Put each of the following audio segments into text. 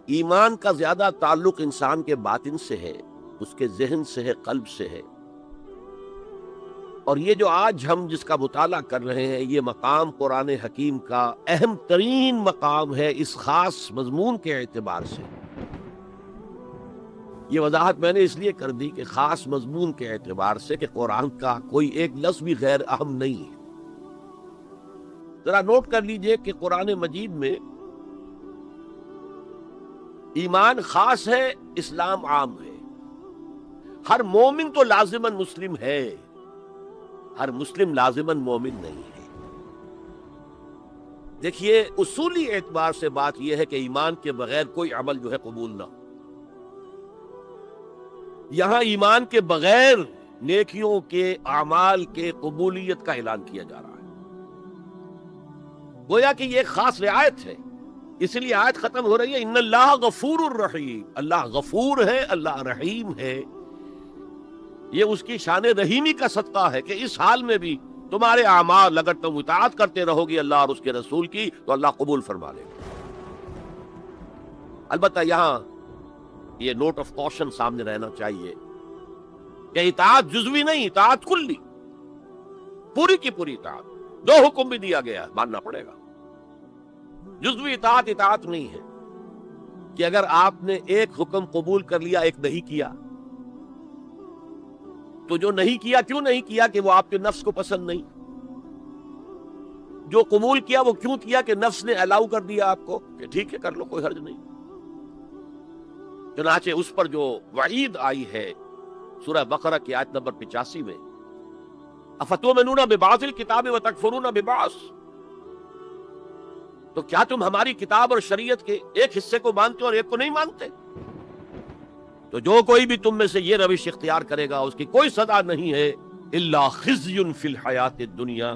ایمان کا زیادہ تعلق انسان کے باطن سے ہے، اس کے ذہن سے ہے، قلب سے ہے۔ اور یہ جو آج ہم جس کا مطالعہ کر رہے ہیں، یہ مقام قرآن حکیم کا اہم ترین مقام ہے اس خاص مضمون کے اعتبار سے۔ یہ وضاحت میں نے اس لیے کر دی کہ خاص مضمون کے اعتبار سے کہ قرآن کا کوئی ایک لفظ بھی غیر اہم نہیں ہے۔ ذرا نوٹ کر لیجئے کہ قرآن مجید میں ایمان خاص ہے، اسلام عام ہے۔ ہر مومن تو لازماً مسلم ہے، ہر مسلم لازماً مومن نہیں ہے۔ دیکھیے، اصولی اعتبار سے بات یہ ہے کہ ایمان کے بغیر کوئی عمل جو ہے قبول نہ ہو۔ یہاں ایمان کے بغیر نیکیوں کے اعمال کے قبولیت کا اعلان کیا جا رہا ہے، گویا کہ یہ ایک خاص رعایت ہے۔ اس لیے آیت ختم ہو رہی ہے ان اللہ غفور الرحیم، اللہ غفور ہے، اللہ رحیم ہے۔ یہ اس کی شان رحیمی کا صدقہ ہے کہ اس حال میں بھی تمہارے اعمال اگر تم اطاعت کرتے رہو گی اللہ اور اس کے رسول کی تو اللہ قبول فرما لے گا۔ البتہ یہاں یہ نوٹ آف کوشن سامنے رہنا چاہیے کہ اطاعت جزوی نہیں، اطاعت کلی، پوری کی پوری اطاعت۔ دو حکم بھی دیا گیا، ماننا پڑے گا۔ جزوی اطاعت اطاعت نہیں ہے کہ اگر آپ نے ایک حکم قبول کر لیا ایک نہیں کیا تو جو نہیں کیا کیوں نہیں کیا کہ وہ آپ کے نفس کو پسند نہیں، جو قبول کیا وہ کیوں کیا کہ نفس نے الاؤ کر دیا آپ کو کہ ٹھیک ہے کر لو، کوئی حرج نہیں۔ چنانچہ اس پر جو وعید آئی ہے سورہ بقرہ کی آیت نمبر 85 میں، افتؤمنون ببعض الکتاب وتکفرون ببعض، تو کیا تم ہماری کتاب اور شریعت کے ایک حصے کو مانتے اور ایک کو نہیں مانتے؟ تو جو کوئی بھی تم میں سے یہ روش اختیار کرے گا اس کی کوئی سزا نہیں ہے الا خزی فی الحیات الدنیا،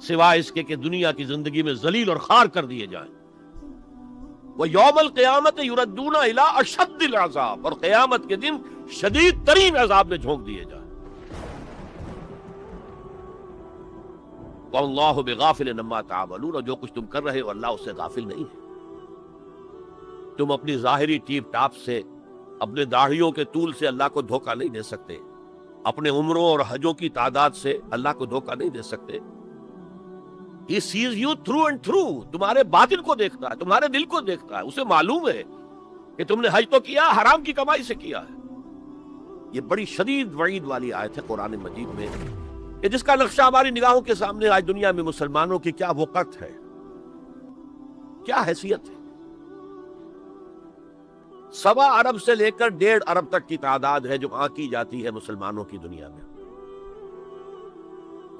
سوائے اس کے کہ دنیا کی زندگی میں ذلیل اور خوار کر دیے جائیں۔ وَيَوْمَ الْقِيَامَةِ يُرَدُّونَ إِلَىٰ أَشَدِّ الْعَذَابِ، اور قیامت کے دن شدید ترین عذاب میں جھونک دیے جائیں۔ وَاللَّهُ بِغَافِلٍ عَمَّا تَعْمَلُونَ، اور جو کچھ تم کر رہے ہو اللہ اس سے غافل نہیں ہے۔ تم اپنی ظاہری ٹیپ ٹاپ سے، اپنے داڑھیوں کے طول سے اللہ کو دھوکہ نہیں دے سکتے، اپنے عمروں اور حجوں کی تعداد سے اللہ کو دھوکہ نہیں دے سکتے۔ He sees you through and through، تمہارے باطن کو دیکھتا ہے، تمہارے دل کو دیکھتا ہے، اسے معلوم ہے کہ تم نے حج تو کیا، حرام کی کمائی سے کیا ہے۔ یہ بڑی شدید وعید والی آیت ہے قرآن مجید میں کہ جس کا نقشہ ہماری نگاہوں کے سامنے آج دنیا میں مسلمانوں کی کیا وقت ہے، کیا حیثیت ہے۔ 1.25 ارب سے لے کر 1.5 ارب تک کی تعداد ہے جو آنکی جاتی ہے مسلمانوں کی دنیا میں۔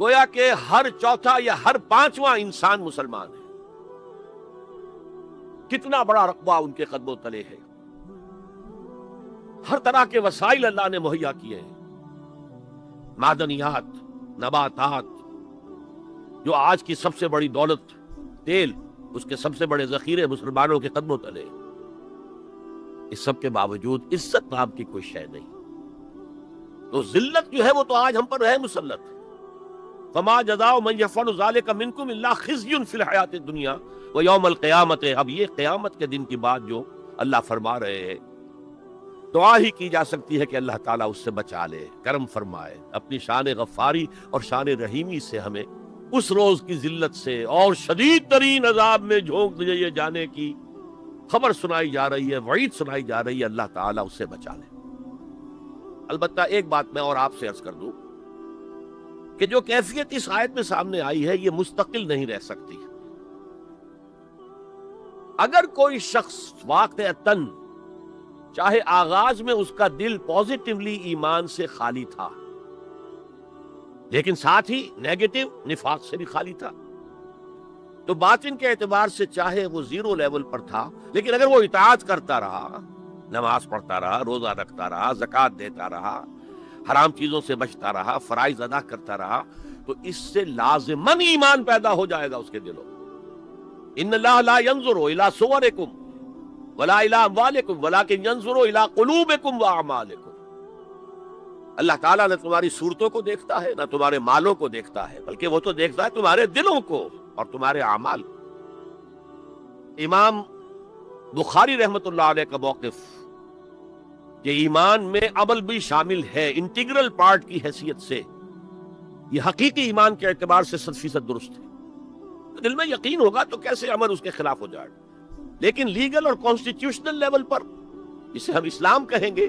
گویا کہ ہر چوتھا یا ہر 5واں انسان مسلمان ہے۔ کتنا بڑا رقبہ ان کے قدموں تلے ہے۔ ہر طرح کے وسائل اللہ نے مہیا کیے ہیں، معدنیات، نباتات، جو آج کی سب سے بڑی دولت تیل، اس کے سب سے بڑے ذخیرے مسلمانوں کے قدموں تلے۔ اس سب کے باوجود عزت نام کی کوئی شے نہیں، تو ذلت جو ہے وہ تو آج ہم پر ہے مسلط۔ فما جزاء من يفعل ذلك منكم الا خزي في الحیات الدنیا ويوم القیامة۔ اب یہ قیامت کے دن کی بات جو اللہ فرما رہے ہیں، دعا ہی کی جا سکتی ہے کہ اللہ تعالیٰ اس سے بچا لے، کرم فرمائے، اپنی شان غفاری اور شان رحیمی سے ہمیں اس روز کی ذلت سے اور شدید ترین عذاب میں جھونک دیے جانے کی خبر سنائی جا رہی ہے، وعید سنائی جا رہی ہے، اللہ تعالیٰ اس سے بچا لے۔ البتہ ایک بات میں اور آپ سے عرض کر دوں کہ جو کیفیت اس آیت میں سامنے آئی ہے یہ مستقل نہیں رہ سکتی۔ اگر کوئی شخص واقعتاً، چاہے آغاز میں اس کا دل پازیٹیولی ایمان سے خالی تھا لیکن ساتھ ہی نیگیٹو نفاق سے بھی خالی تھا، تو باطن کے اعتبار سے چاہے وہ 0 لیول پر تھا لیکن اگر وہ اطاعت کرتا رہا، نماز پڑھتا رہا، روزہ رکھتا رہا، زکوٰۃ دیتا رہا، حرام چیزوں سے بچتا رہا، فرائض ادا کرتا رہا، تو اس سے لازماً ایمان پیدا ہو جائے گا اس کے دلوں۔ ان اللہ لا ينظر الى صورکم ولا الى اموالکم ولکن ينظر الى قلوبکم واعمالکم۔ اللہ تعالیٰ نہ تمہاری صورتوں کو دیکھتا ہے نہ تمہارے مالوں کو دیکھتا ہے، بلکہ وہ تو دیکھتا ہے تمہارے دلوں کو اور تمہارے اعمال۔ امام بخاری رحمت اللہ علیہ کا موقف کہ ایمان میں عمل بھی شامل ہے انٹیگرل پارٹ کی حیثیت سے، یہ حقیقی ایمان کے اعتبار سے 100% درست ہے۔ دل میں یقین ہوگا تو کیسے عمل اس کے خلاف ہو جائے، لیکن لیگل اور کانسٹیٹیوشنل لیول پر جسے ہم اسلام کہیں گے،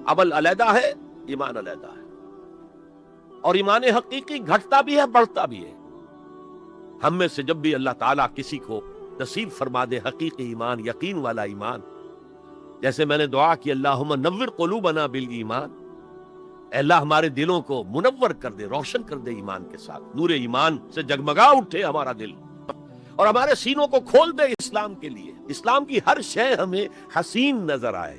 عمل علیحدہ ہے، ایمان علیحدہ ہے، اور ایمان حقیقی گھٹتا بھی ہے بڑھتا بھی ہے۔ ہم میں سے جب بھی اللہ تعالیٰ کسی کو نصیب فرما دے حقیقی ایمان، یقین والا ایمان، جیسے میں نے دعا کی اللہم نور قلوبنا بالایمان، اے اللہ ہمارے دلوں کو منور کر دے، روشن کر دے ایمان کے ساتھ، نور ایمان سے جگمگا اٹھے ہمارا دل، اور ہمارے سینوں کو کھول دے اسلام کے لیے، اسلام کی ہر شے ہمیں حسین نظر آئے۔